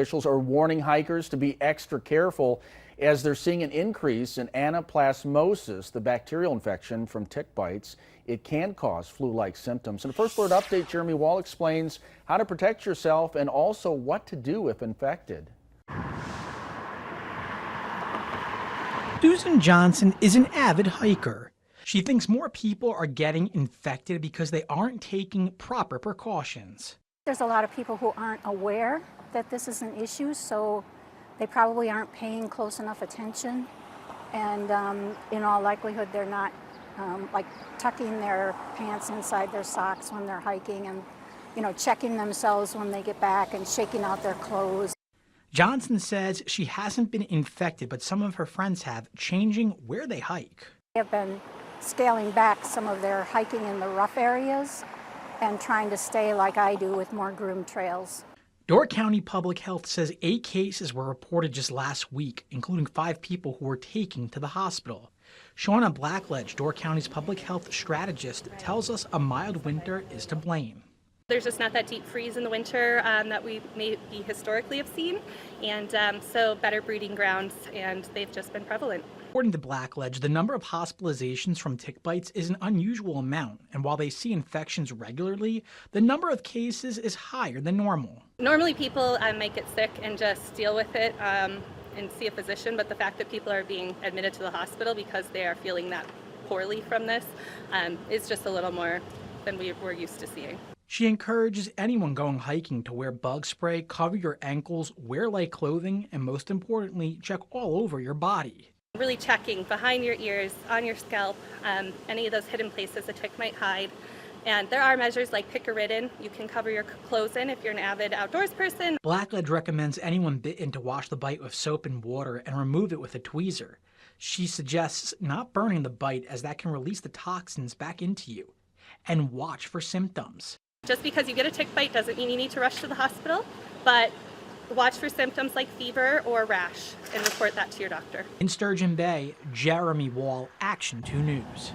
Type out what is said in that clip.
Officials are warning hikers to be extra careful as they're seeing an increase in anaplasmosis, the bacterial infection from tick bites. It can cause flu-like symptoms. In a First Alert update, Jeremy Wall explains how to protect yourself and also what to do if infected. Susan Johnson is an avid hiker. She thinks more people are getting infected because they aren't taking proper precautions. There's a lot of people who aren't aware that this is an issue, so they probably aren't paying close enough attention. And in all likelihood, they're not like tucking their pants inside their socks when they're hiking and, checking themselves when they get back and shaking out their clothes. Johnson says she hasn't been infected, but some of her friends have, changing where they hike. They have been scaling back some of their hiking in the rough areas and trying to stay like I do with more groomed trails. Door County Public Health says 8 cases were reported just last week, including 5 people who were taken to the hospital. Shauna Blackledge, Door County's public health strategist, tells us a mild winter is to blame. There's just not that deep freeze in the winter that we maybe historically have seen, and so better breeding grounds, and they've just been prevalent. According to Blackledge, the number of hospitalizations from tick bites is an unusual amount, and while they see infections regularly, the number of cases is higher than normal. Normally people might get sick and just deal with it and see a physician, but the fact that people are being admitted to the hospital because they are feeling that poorly from this is just a little more than we're used to seeing. She encourages anyone going hiking to wear bug spray, cover your ankles, wear light clothing, and most importantly, check all over your body. Really checking behind your ears, on your scalp, any of those hidden places a tick might hide. And there are measures like picaridin. You can cover your clothes in if you're an avid outdoors person. Blackledge recommends anyone bitten to wash the bite with soap and water and remove it with a tweezer. She suggests not burning the bite as that can release the toxins back into you. And watch for symptoms. Just because you get a tick bite doesn't mean you need to rush to the hospital, but watch for symptoms like fever or rash and report that to your doctor. In Sturgeon Bay, Jeremy Wall, Action 2 News.